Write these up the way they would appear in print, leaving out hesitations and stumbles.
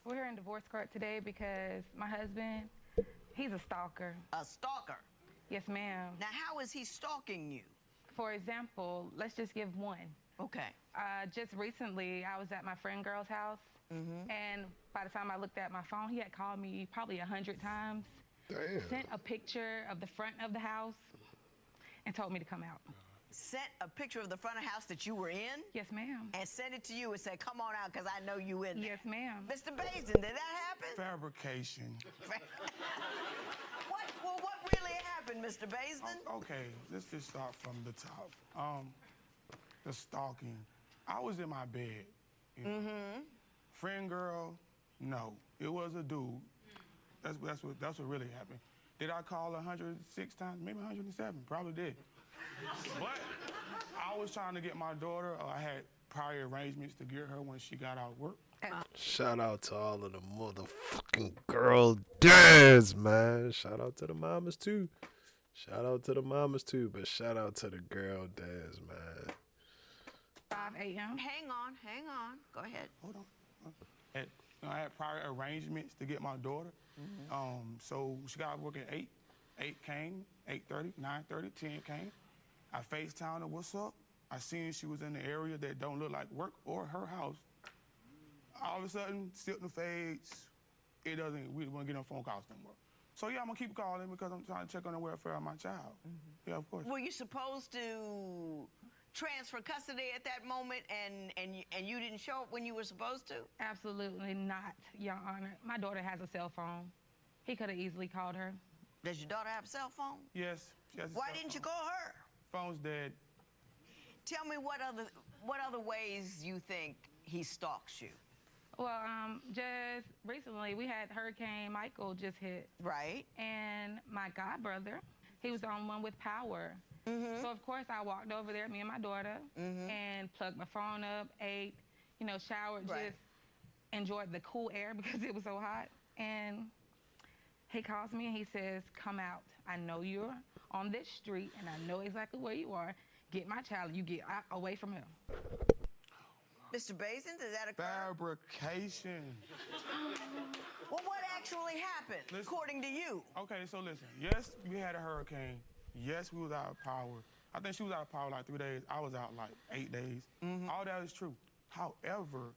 We're here in divorce court today because my husband, he's a stalker. A stalker? Yes, ma'am. Now, how is he stalking you? For example, let's just give one. Okay. Just recently, I was at my friend girl's house, and by the time I looked at my phone, he had called me probably 100 times. Damn. Sent a picture of the front of the house and told me to come out. Sent a picture of the front of the house that you were in? Yes, ma'am. And sent it to you and said, come on out, because I know you in there. Yes, ma'am. Mr. Basin, did that happen? Fabrication. What really happened, Mr. Basin? Okay, let's just start from the top. The stalking. I was in my bed. You know. Friend girl, no. It was a dude. That's what really happened. Did I call 106 times? Maybe 107. Probably did. But I was trying to get my daughter. I had prior arrangements to get her when she got out of work. Shout out to all of the motherfucking girl dads, man. Shout out to the mamas too. Shout out to the mamas too, but shout out to the girl dads, man. 5 a.m. Hang on. Go ahead. Hold on. I had prior arrangements to get my daughter. So she got out of work at 8. 8 came, 8:30, 9:30, 10 came. I FaceTimed her, what's up? I seen she was in the area that don't look like work or her house. All of a sudden, signal fades. We don't get no phone calls no more. So yeah, I'm gonna keep calling because I'm trying to check on the welfare of my child. Yeah, of course. Were you supposed to transfer custody at that moment and you didn't show up when you were supposed to? Absolutely not, Your Honor. My daughter has a cell phone. He could have easily called her. Does your daughter have a cell phone? Yes. She has a Why cell didn't you phone. call her? Phone's dead. Tell me what other ways you think he stalks you. Well, just recently we had Hurricane Michael just hit. Right. And my godbrother, he was the only one with power. So of course I walked over there, me and my daughter, and plugged my phone up, ate, showered, Right. just enjoyed the cool air because it was so hot. And he calls me and he says, come out. I know you're on this street and I know exactly where you are. Get my child, you get away from him. Mr. Basin, did that occur? Fabrication. Well, what actually happened, Listen. according to you? Okay, so listen. Yes, we had a hurricane. Yes, we was out of power. I think she was out of power like 3 days. I was out like 8 days. All that is true. However,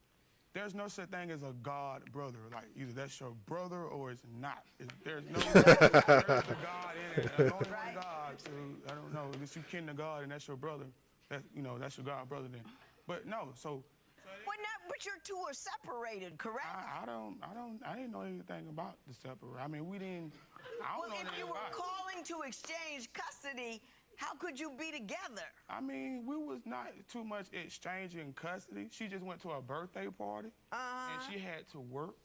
there's no such thing as a God brother. Like either that's your brother or it's not. There's no there's a God in it. There's only one God. So I don't know. If you kin to God and that's your brother, that's your God brother then. But no, so. But your two are separated, correct? I didn't know anything about the separate. I mean, we didn't. I don't Well, know if anything you were about it. calling to exchange custody, how could you be together? I mean, we was not too much exchanging custody. She just went to a birthday party, and she had to work.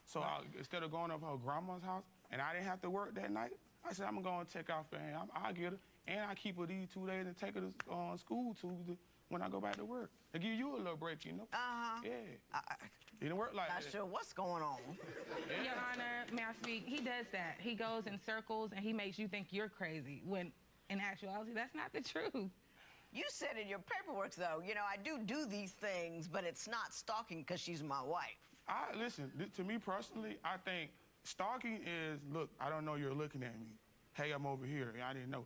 So instead of going up to her grandma's house, and I didn't have to work that night, I said, I'm going to go and check out for her. I'll get her, and I keep her these 2 days and take her to school when I go back to work. To give you a little break, Yeah. It didn't work like Not that. sure what's going on. Your Honor, may I speak? He does that. He goes in circles and he makes you think you're crazy when in actuality, that's not the truth. You said in your paperwork, though, I do these things, but it's not stalking because she's my wife. Listen, to me personally, I think stalking is, look, I don't know you're looking at me. Hey, I'm over here. I didn't know.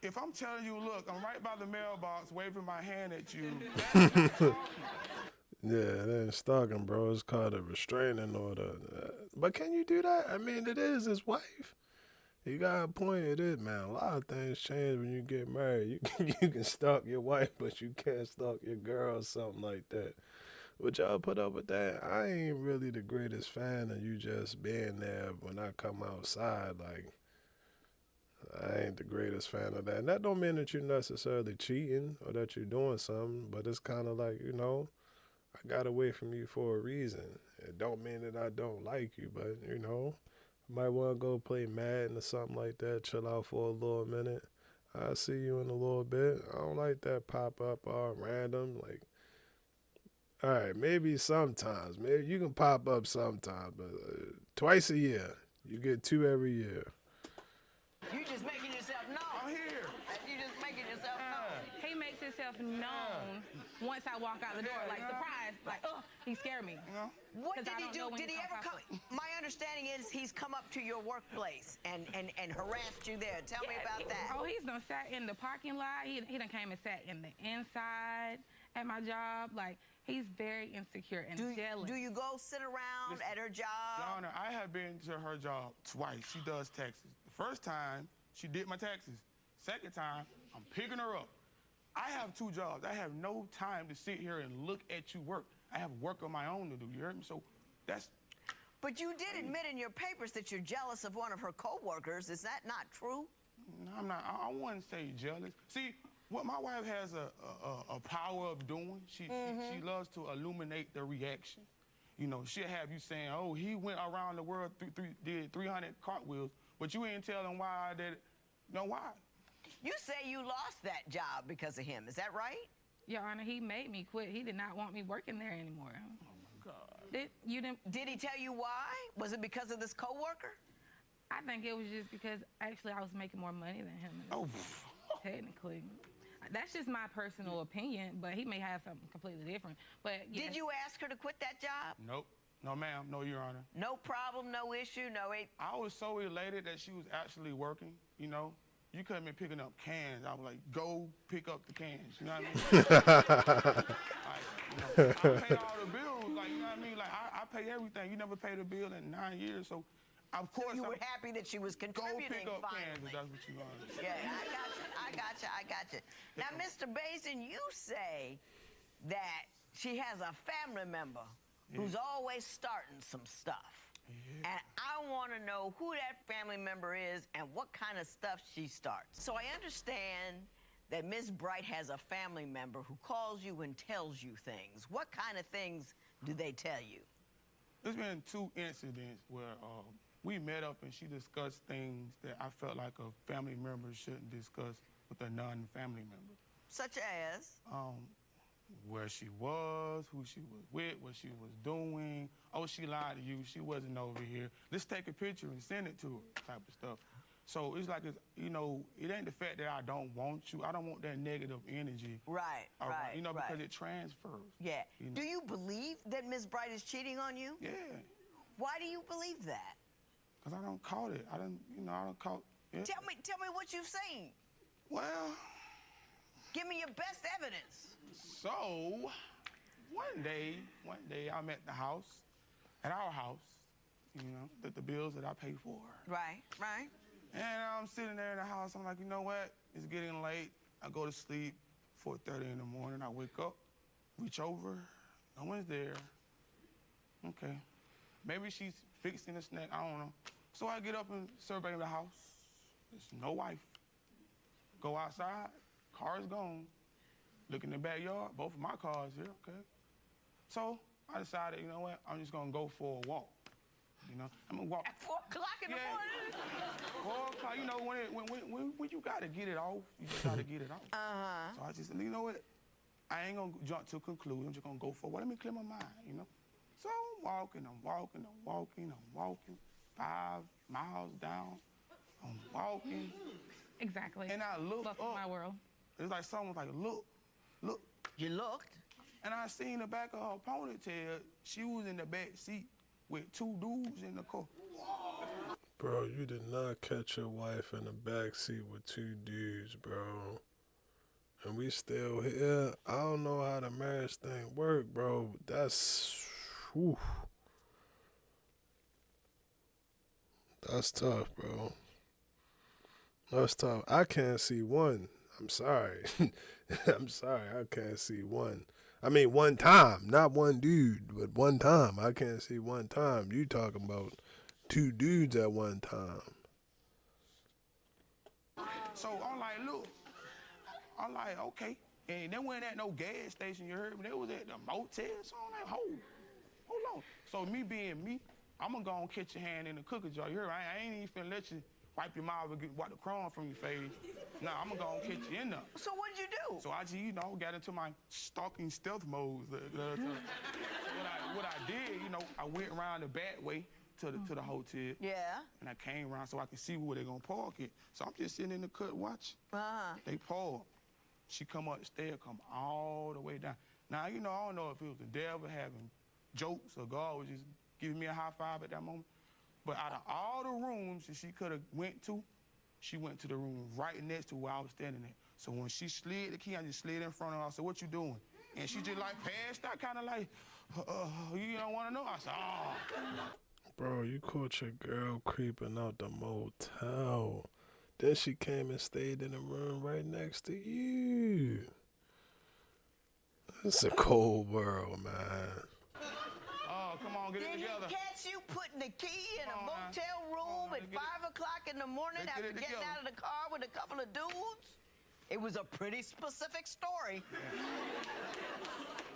If I'm telling you, look, I'm right by the mailbox waving my hand at you, that's not stalking. Yeah, that ain't stalking, bro. It's called a restraining order. But can you do that? I mean, it is his wife. You got a point. It is, man. A lot of things change when you get married. You can stalk your wife, but you can't stalk your girl or something like that. Would y'all put up with that? I ain't really the greatest fan of you just being there when I come outside. Like, I ain't the greatest fan of that. And that don't mean that you're necessarily cheating or that you're doing something, but it's kind of like, I got away from you for a reason. It don't mean that I don't like you, but, might want to go play Madden or something like that, chill out for a little minute. I'll see you in a little bit. I don't like that pop up all random. Like, all right, maybe sometimes. Maybe you can pop up sometimes, but twice a year. You get 2 every year. You just making yourself known. I'm here. You just making yourself known. He makes himself known once I walk out the door, like surprise, like, oh, he scared me. You know? What 'Cause did I he don't do? know when Did you he come ever come? pop My understanding is he's come up to your workplace and harassed you there. Tell me about that. Oh, he's done sat in the parking lot. He done came and sat in the inside at my job. Like, he's very insecure and jealous. Do you go sit around at her job? Your Honor, I have been to her job twice. She does taxes. The first time, she did my taxes. Second time, I'm picking her up. I have 2 jobs. I have no time to sit here and look at you work. I have work of my own to do, you heard me? So that's... But you did admit in your papers that you're jealous of one of her co-workers. Is that not true? No, I'm not. I wouldn't say jealous. See, what my wife has a power of doing, she loves to illuminate the reaction. You know, she'll have you saying, oh, he went around the world, did 300 cartwheels, but you ain't telling why I did it. No, why? You say you lost that job because of him. Is that right? Your Honor, he made me quit. He did not want me working there anymore. Oh, my God. You didn't... Did he tell you why? Was it because of this coworker? I think it was just because, actually, I was making more money than him. Oh, Technically. That's just my personal opinion, but he may have something completely different. But yes. Did you ask her to quit that job? nope. No, ma'am. No, Your Honor. No problem, no issue, no... I was so elated that she was actually working, you know. You couldn't be picking up cans. I was like, go pick up the cans. You know what I mean? Like, you know, I pay all the bills. Like, you know what I mean? Like, I pay everything. You never paid a bill in 9 years. So, of course, You were happy that she was go contributing pick up cans finally. if that's what you want. Yeah, I got you. Now, Mr. Basin, you say that she has a family member who's always starting some stuff. Yeah. And I want to know who that family member is and what kind of stuff she starts. So I understand that Ms. Bright has a family member who calls you and tells you things. What kind of things do they tell you? There's been 2 incidents where we met up and she discussed things that I felt like a family member shouldn't discuss with a non-family member. Such as? Where she was, who she was with, what she was doing. Oh, she lied to you. She wasn't over here. Let's take a picture and send it to her, type of stuff. So it's like, you know, it ain't the fact that I don't want you. I don't want that negative energy. Right, around, right, you know, right. because it transfers. Yeah. You know? Do you believe that Ms. Bright is cheating on you? Yeah. Why do you believe that? Because I don't caught it. I don't caught it. Tell me what you've seen. Well, Give me your best evidence. so one day I'm at the house, at our house, you know, the bills that I pay for. Right, right. And I'm sitting there in the house. I'm like, you know what? It's getting late. I go to sleep 4:30 in the morning. I wake up, reach over. No one's there. Okay. Maybe she's fixing a snack. I don't know. So I get up and survey the house. There's no wife. Go outside. Car's gone. Look in the backyard. Both of my cars here. Okay. So I decided, you know what? I'm just going to go for a walk. You know, I'm gonna walk. At 4 o'clock in the morning? 4 o'clock, you know, when you gotta get it off, you just gotta get it off. So I just, you know what? I ain't gonna jump to a conclusion. I'm just gonna go for a walk. Let me clear my mind, you know? So I'm walking. 5 miles down. I'm walking. Exactly. And I looked Love up. my world. It's like someone was like, look. You looked? And I seen the back of her ponytail. She was in the back seat with 2 dudes in the car. Bro, you did not catch your wife in the backseat with 2 dudes, bro. And we still here. I don't know how the marriage thing work, bro. That's, whew. That's tough, bro. That's tough. I can't see one. I'm sorry. I'm sorry. I can't see one. I mean, one time, not one dude, but one time. I can't see one time. You talking about 2 dudes at one time. So I'm like, look. I'm like, okay. And they weren't at no gas station, you heard me? They was at the motel. So I'm like, hold on. So me being me, I'm gonna go and catch your hand in the cookie jar. You heard me? I ain't even finna let you wipe your mouth and wipe the crumbs from your face. Nah, I'm gonna go and catch you in there. So what'd you do? So I just, you know, got into my stalking stealth mode. What I did, you know, I went around the back way to the hotel. Yeah. And I came around so I could see where they gonna park it. So I'm just sitting in the cut watching. Uh-huh. They park. She come up the stairs, come all the way down. Now, you know, I don't know if it was the devil having jokes or God was just giving me a high five at that moment. But out of all the rooms that she could have went to, she went to the room right next to where I was standing at. So when she slid the key, I just slid in front of her. I said, "What you doing?" And she just like passed out, kind of like, "You don't want to know?" I said, "Oh." Bro, you caught your girl creeping out the motel. Then she came and stayed in the room right next to you. It's a cold world, man. Oh, come on, get it Did he together. catch you putting the key in a Come on, man. motel room Come on, at man, 5 o'clock in the morning Let's get after it getting together. out of the car with a couple of dudes? It was a pretty specific story.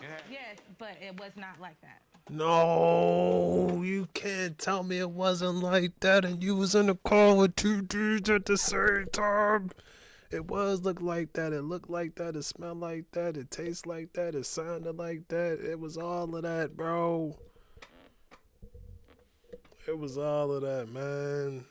Yeah. Yes, but it was not like that. No, you can't tell me it wasn't like that and you was in the car with two dudes at the same time. It was look like that. It looked like that. It smelled like that. It tastes like that. It sounded like that. It was all of that, bro. It was all of that, man.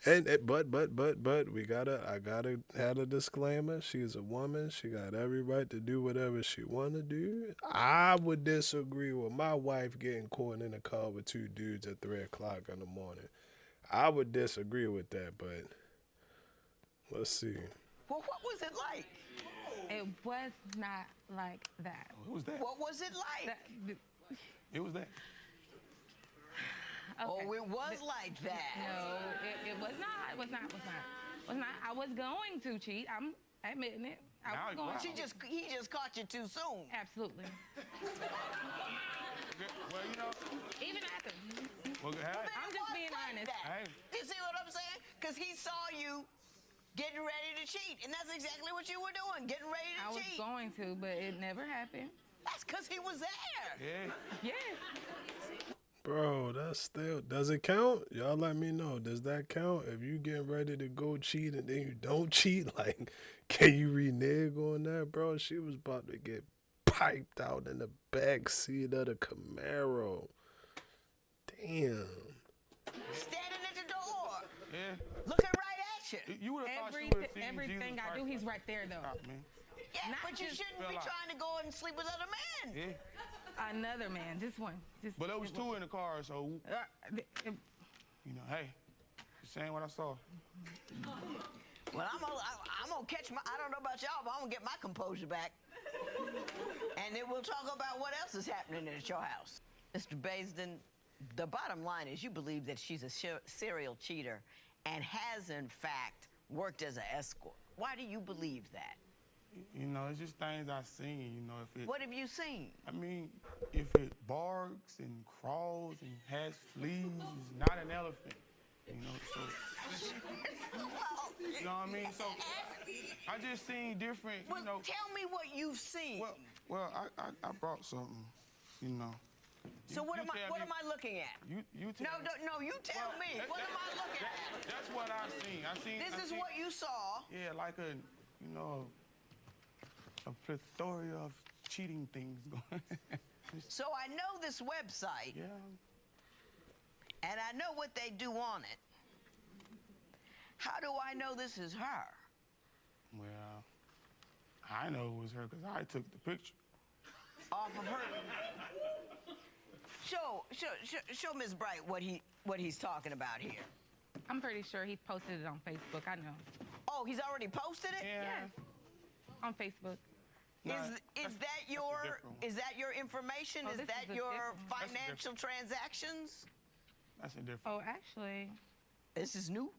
And but I gotta have a disclaimer. She's a woman. She got every right to do whatever she wanna do. I would disagree with my wife getting caught in a car with two dudes at 3 o'clock in the morning. I would disagree with that, but let's see. Well, what was it like? It was not like that. What was that? What was it like? It was that. Okay. Oh, it was like that. No, it was not. It was not. It was not. It was not. I was going to cheat. I'm admitting it. I Now was going. wow. He just caught you too soon. Absolutely. Well, you know. Even after. Well, hey. I'm just being honest. Hey. You see what I'm saying? Because he saw you getting ready to cheat, and that's exactly what you were doing, getting ready I to was cheat. going to, but it never happened. That's because he was there. Yeah. Yes. Bro, that's still, does it count? Y'all let me know. Does that count? If you get ready to go cheat and then you don't cheat, like, can you renege on that, bro? She was about to get piped out in the back seat of the Camaro. Damn. Standing at the door, Yeah. looking right at you. You would have thought she would have seen Everything Jesus I do, Christ. he's right there, though. Stop, man. Yeah, Not but you just shouldn't be fell out. trying to go and sleep with other men. Yeah. Another man, just one. Just. But there was two in the car, so, you know, hey, just saying what I saw. Well, I'm gonna catch my. I don't know about y'all, but I'm gonna get my composure back, and then we'll talk about what else is happening at your house, Mr. Baisden. The bottom line is, you believe that she's a serial cheater, and has in fact worked as an escort. Why do you believe that? You know, it's just things I've seen, you know, if it... What have you seen? I mean, if it barks and crawls and has fleas, it's not an elephant, you know, so... You know what I mean? So, I just seen different, Well, you know... tell me what you've seen. Well, I brought something, you know. So what You am tell me- I looking at? You tell me. No, you tell Well, me. What am I looking at? That's what I seen. This is what you saw. Yeah, like a, you know, a plethora of cheating things going. So I know this website, Yeah. and I know what they do on it. How do I know this is her? Well, I know it was her because I took the picture. Off of her. Show Ms. Bright what he's talking about here. I'm pretty sure he posted it on Facebook. I know. Oh, he's already posted it? Yeah. Yes. On Facebook. No, Is that a different one. your information? Oh, Is this that is a your different one. That's a financial transactions? That's a different. Oh, actually, This is new.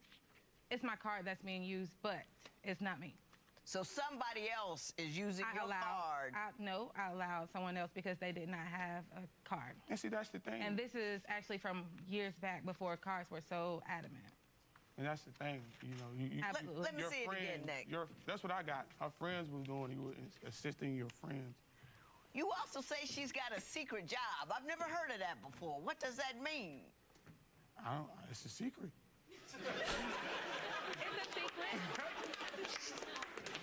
it's my card that's being used, but it's not me. So somebody else is using your card. I allowed someone else because they did not have a card. And see, that's the thing. And this is actually from years back before cards were so adamant. And that's the thing, you know. You Absolutely. Let me your see it again, friends- Nick. That's what I got. Her friends was doing. You were assisting your friends. You also say she's got a secret job. I've never heard of that before. What does that mean? I don't. It's a secret. It's a secret.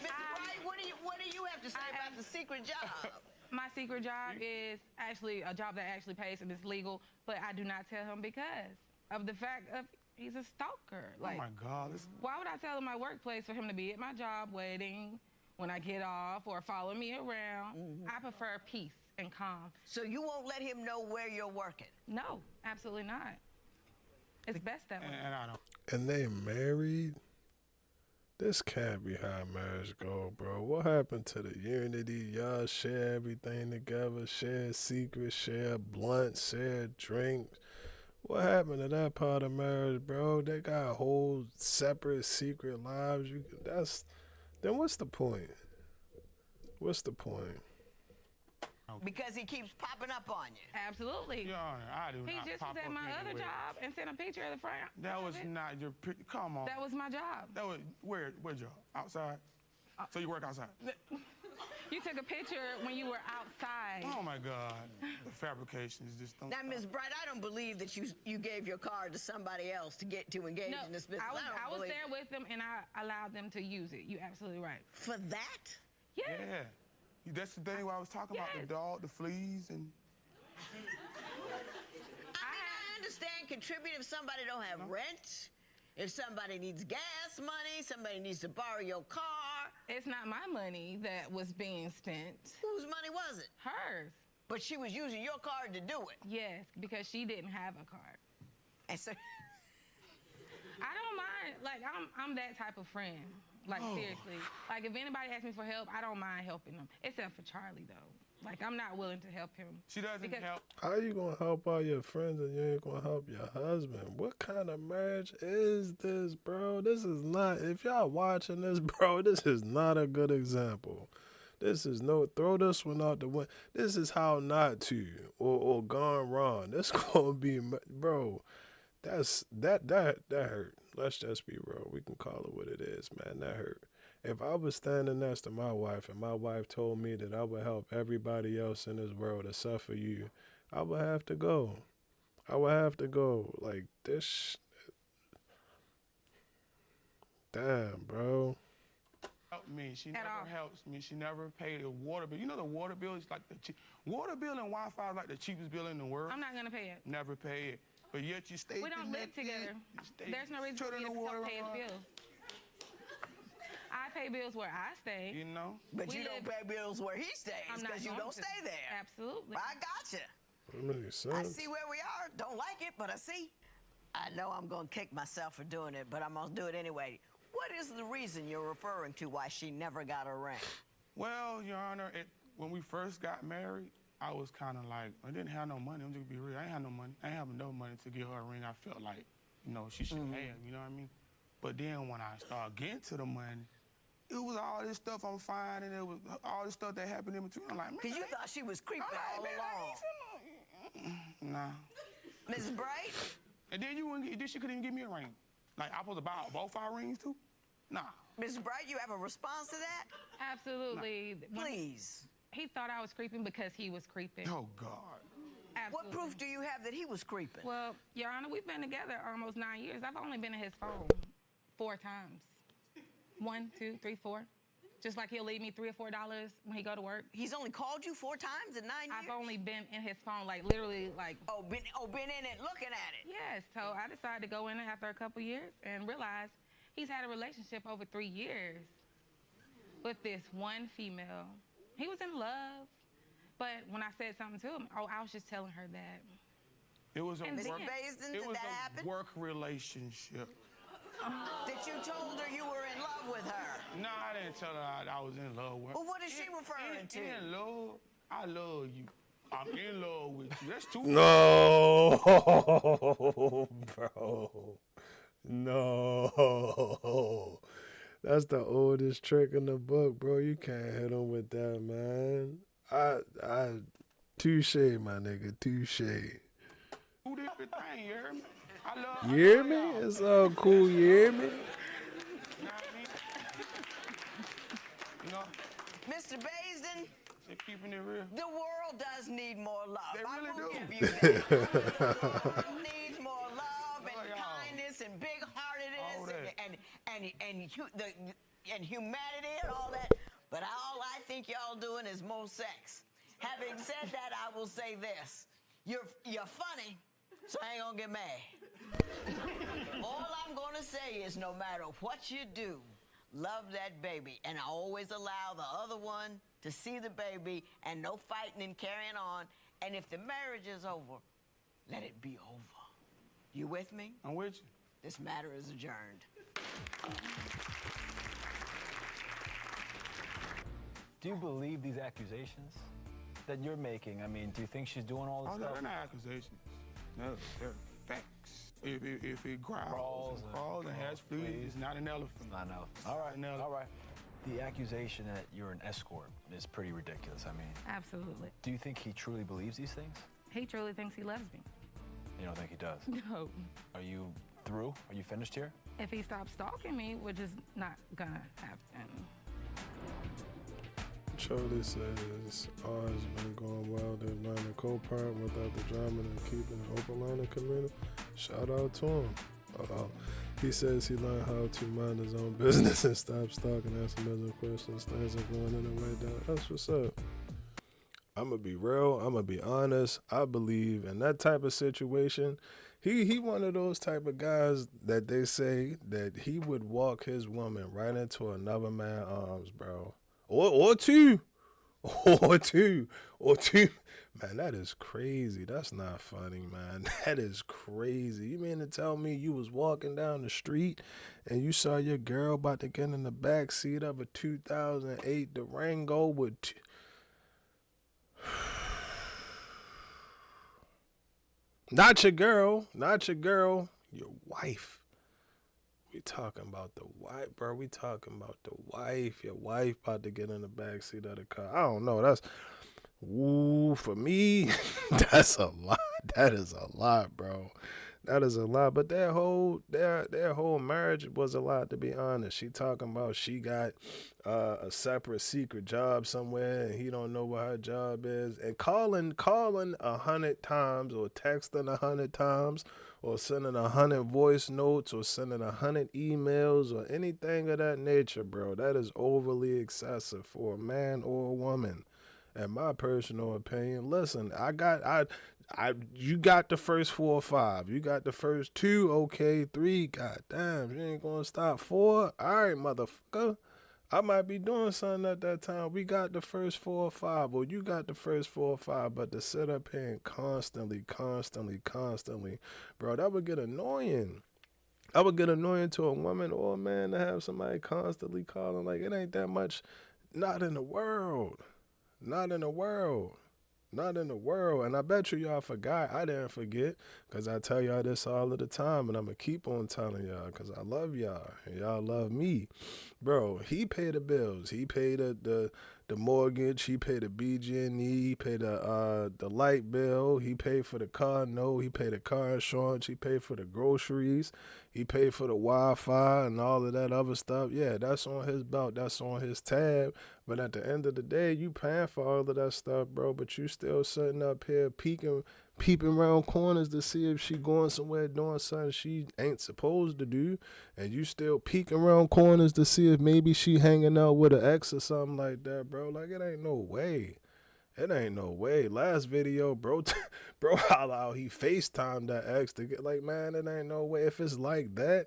Ms. Bright, what do you have to say about the secret job? My secret job is actually a job that actually pays and it's legal, but I do not tell him because of the fact of he's a stalker. Oh my God. Why would I tell him my workplace for him to be at my job waiting when I get off or follow me around. I prefer peace and calm. So you won't let him know where you're working? No, absolutely not. It's best that way. And I don't. And they married? This can't be how marriage go, bro. What happened to the unity? Y'all share everything together, share secrets, share blunts, share drinks. What happened to that part of marriage, bro? They got whole separate secret lives. Then what's the point? What's the point? Because he keeps popping up on you. Absolutely. Your Honor, I do He not just pop was at up my other anywhere. job and sent a picture of the front. That was of it. not your picture. Come on. That was my job. That was where job? Outside? So you work outside? You took a picture when you were outside. Oh my God. The fabrications just don't. Now, Ms. Bright, I don't believe that you gave your card to somebody else to engage No, in this business. I was believe there with them and I allowed them to use it. You're absolutely right. for that. Yes. Yeah. That's the thing where I was talking about the Yes. dog, the fleas, and I understand contribute if somebody don't have rent, if somebody needs gas money, somebody needs to borrow your car. It's not my money that was being spent. Whose money was it? Hers. But she was using your card to do it. Yes, because she didn't have a card. And so I don't mind. Like I'm that type of friend. Like seriously. Like if anybody asks me for help, I don't mind helping them. Except for Charlie though. Like I'm not willing to help him. she doesn't Because- help. How you gonna help all your friends and you ain't gonna help your husband? What kind of marriage is this, bro? This is not, if y'all watching this, bro, this is not a good example. This is throw this one out the window. This is how not to, or gone wrong. This gonna be, bro, that hurt. Let's just be real. We can call it what it is, man. That hurt. If I was standing next to my wife and my wife told me that I would help everybody else in this world except for you, I would have to go. I would have to go. Like this. Damn, bro. Help me. She At never all. helps me. She never paid a water bill. You know the water bill is like water bill and Wi-Fi is like the cheapest bill in the world. I'm not gonna pay it. Never pay it. But yet you stay We don't live connected. together. You stay There's no reason for turning me to the water pay his on, bills. I pay bills where I stay. You know? but We you don't live- pay bills where he stays I'm not because you going don't to. stay there. Absolutely. I gotcha. That makes I sense. see where we are. Don't like it, but I see. I know I'm going to kick myself for doing it, but I'm going to do it anyway. What is the reason you're referring to why she never got a ring? Well, Your Honor, when we first got married, I was kind of like, I didn't have no money. I'm just gonna be real. I ain't have no money. I ain't have enough money to get her a ring. I felt like, she should have, you know what I mean? But then when I started getting to the money, it was all this stuff I'm finding. It was all this stuff that happened in between. I'm like, man, Because you thought she was creeping all along. Nah. Ms. Bright, And then she couldn't even give me a ring. Like, I supposed to buy both our rings too? Nah. Ms. Bright, you have a response to that? Absolutely. When Please. He thought I was creeping because he was creeping. Oh, God. Absolutely. What proof do you have that he was creeping? Well, Your Honor, we've been together almost 9 years. I've only been in his phone 4 times. 1, 2, 3, 4. Just like he'll leave me $3 or $4 when he go to work. He's only called you 4 times in 9 years? I've only been in his phone, like literally, like. been in it looking at it. Yes. So I decided to go in after a couple years and realize he's had a relationship over 3 years with this one female. He was in love, but when I said something to him, I was just telling her that. It was a And work, then- Mr. Baisden, it did was that a happen? work relationship. That you told her you were in love with her? No, I didn't tell her I was in love with her. Well, what is she referring to? In love? I love you. I'm in love with you. That's too No, bro. No. That's the oldest trick in the book, bro. You can't hit him with that, man. Touche, my nigga, touche. Two different things, you hear me? I love You hear me? y'all. It's all cool, you hear me? You know what I mean? You know, Mr. Baisden, they're keeping it real. the world does need more love. They really I will do. give you that. The world needs more love and Love y'all. kindness and All big-heartedness that. and humanity and all that. But all I think y'all doing is more sex. Having said that, I will say this. You're funny, so I ain't gonna get mad. All I'm gonna say is no matter what you do, love that baby, and I always allow the other one to see the baby, and no fighting and carrying on. And if the marriage is over, let it be over. You with me? I'm with you. This matter is adjourned. Do you believe these accusations that you're making? I mean, do you think she's doing all this Oh, no, stuff? they're not accusations. No, they're facts. If it growls and has fleas, it's not an elephant. It's not an elephant. All right, An elephant. all right. The accusation that you're an escort is pretty ridiculous. I mean, Absolutely. do you think he truly believes these things? He truly thinks he loves me. You don't think he does? No. Are you through? Are you finished here? If he stops stalking me, which is not gonna happen. Charlie says, all has been going well. They're learning co-parent without the drama and keeping an open line of community. Shout out to him. He says he learned how to mind his own business and stop stalking, asking million questions. Things are going in the way down. That's what's up. I'm going to be real. I'm going to be honest. I believe in that type of situation. He one of those type of guys that they say that he would walk his woman right into another man's arms, bro. Or two. Man, that is crazy. That's not funny, man. That is crazy. You mean to tell me you was walking down the street and you saw your girl about to get in the back seat of a 2008 Durango with... Not your girl, your wife. We talking about the wife, bro. We talking about the wife. Your wife about to get in the backseat of the car. I don't know. That's, for me, that's a lot. That is a lot, bro. That is a lot. But their whole marriage was a lot, to be honest. She talking about she got a separate secret job somewhere and he don't know what her job is. And calling 100 times or texting 100 times or sending 100 voice notes or sending 100 emails or anything of that nature, bro. That is overly excessive for a man or a woman. In my personal opinion, listen, you got the first 4 or 5. You got the first 2, okay, 3, goddamn, you ain't gonna stop 4. All right, motherfucker. I might be doing something at that time. We got the first 4 or 5, or you got the first 4 or 5, but to sit up here and constantly, bro, that would get annoying. I would get annoying to a woman or a man to have somebody constantly calling. Like, it ain't that much. Not in the world. And I bet y'all forgot. I didn't forget, because I tell y'all this all of the time, and I'm going to keep on telling y'all because I love y'all and y'all love me. Bro, he paid the bills. He paid the mortgage. He paid the BG&E. He paid the light bill. He paid for the car note. He paid the car insurance. He paid for the groceries. He paid for the Wi-Fi and all of that other stuff. Yeah, that's on his belt. That's on his tab. But at the end of the day, you paying for all of that stuff, bro. But you still sitting up here peeping around corners to see if she going somewhere doing something she ain't supposed to do. And you still peeking around corners to see if maybe she hanging out with an ex or something like that, bro. Like, it ain't no way. Last video, bro, holla out, he FaceTimed that ex to get, like, man, it ain't no way. If it's like that,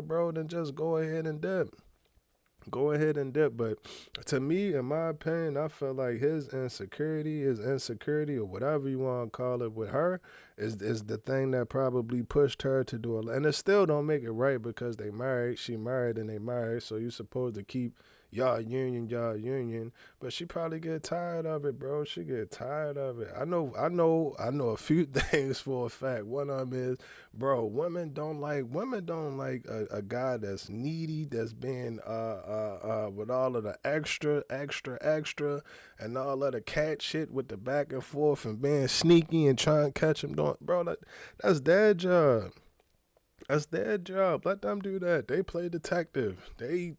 bro, then just go ahead and dip. But to me, in my opinion, I feel like his insecurity, or whatever you want to call it, with her is the thing that probably pushed her to do it. And it still don't make it right, because they married, she married and they married, so you supposed to keep y'all union, but she probably get tired of it, bro. She get tired of it. I know a few things for a fact. One of them is, bro, women don't like a guy that's needy, that's being with all of the extra, and all of the cat shit with the back and forth and being sneaky and trying to catch him doing, bro. That's their job. Let them do that. They play detective. They,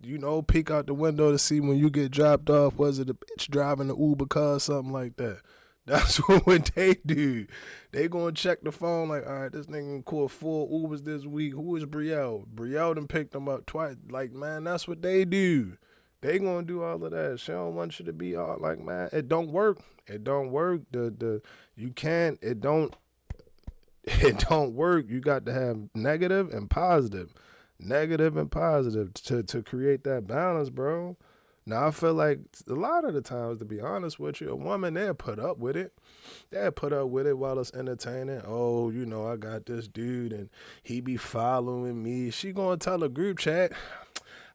peek out the window to see when you get dropped off. Was it a bitch driving the Uber car or something like that? That's what they do. They gonna check the phone like, all right, this nigga called 4 Ubers this week. Who is Brielle? Brielle done picked them up twice. Like, man, that's what they do. They gonna do all of that. She don't want you to be all like, man, it don't work. It don't work. It don't work. You got to have negative and positive. negative and positive to create that balance, bro. Now, I feel like a lot of the times, to be honest with you, a woman, they'll put up with it. They'll put up with it while it's entertaining. Oh, you know, I got this dude and he be following me. She gonna tell a group chat,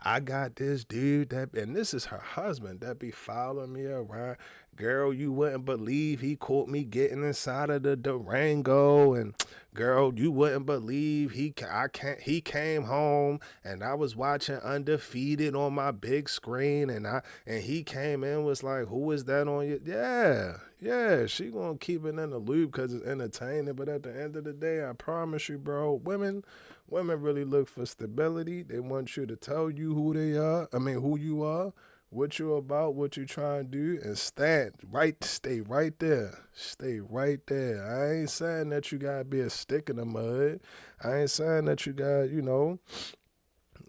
I got this dude and this is her husband that be following me around. Girl, you wouldn't believe he caught me getting inside of the Durango, and girl, you wouldn't believe he came home and I was watching Undefeated on my big screen, and he came in, was like, who is that on you? Yeah, she gonna keep it in the loop because it's entertaining. But at the end of the day, I promise you, bro, women really look for stability. They want you to tell you who you are, what you're about, what you're trying to do, and stay right there. Stay right there. I ain't saying that you gotta be a stick in the mud. I ain't saying that you got,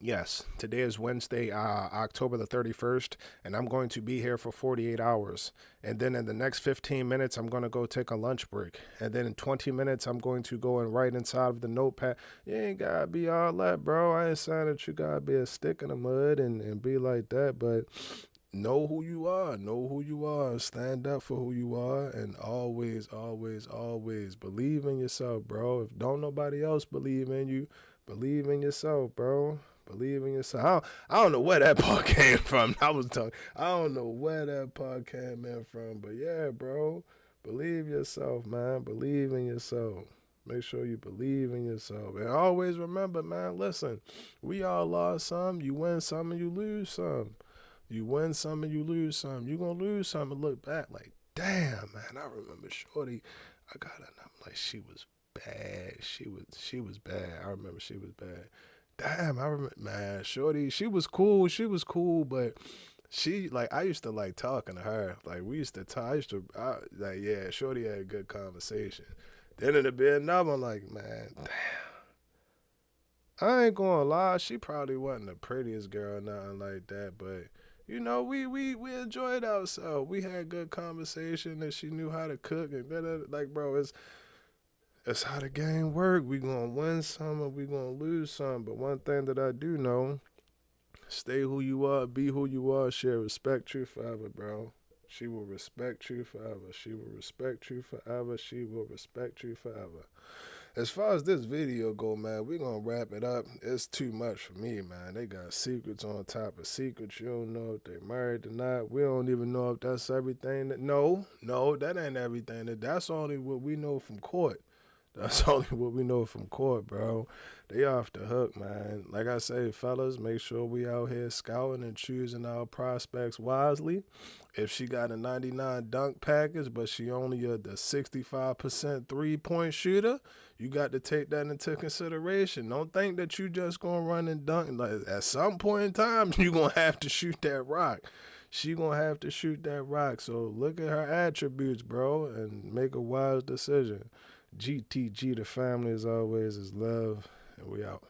Yes, today is Wednesday, October the 31st, and I'm going to be here for 48 hours. And then in the next 15 minutes, I'm going to go take a lunch break. And then in 20 minutes, I'm going to go and write inside of the notepad. You ain't got to be all that, bro. I ain't saying that you got to be a stick in the mud and be like that, but know who you are. Know who you are. Stand up for who you are. And always, always, always believe in yourself, bro. If don't nobody else believe in you, believe in yourself, bro. Believe in yourself. I don't know where that part came from. I don't know where that part came in from. But yeah, bro. Believe yourself, man. Believe in yourself. Make sure you believe in yourself. And always remember, man, listen, we all lost some. You win some and you lose some. You win some and you lose some. You're going to lose some and look back like, damn, man, I remember Shorty. I got her and I'm like, she was bad. She was bad. I remember she was bad. Damn, I remember, man, Shorty, she was cool, but she, like, I used to like talking to her. Like, we used to talk, yeah, Shorty had a good conversation. Then it'd be another one, like, man, damn. I ain't gonna lie, she probably wasn't the prettiest girl or nothing like that, but, we enjoyed ourselves. We had good conversation, and she knew how to cook, and like, bro, That's how the game work. We gonna win some and we gonna lose some. But one thing that I do know, stay who you are, be who you are. She'll respect you forever, bro. She will respect you forever. She will respect you forever. She will respect you forever. As far as this video go, man, we gonna wrap it up. It's too much for me, man. They got secrets on top of secrets. You don't know if they married or not. We don't even know if that's everything. No, that ain't everything. That's only what we know from court. That's only what we know from court, bro. They off the hook, man. Like I say, fellas, make sure we out here scouting and choosing our prospects wisely. If she got a 99 dunk package, but she only the 65% three-point shooter, you got to take that into consideration. Don't think that you just going to run and dunk. Like, at some point in time, you going to have to shoot that rock. She going to have to shoot that rock. So look at her attributes, bro, and make a wise decision. GTG, the family as always is love, and we out.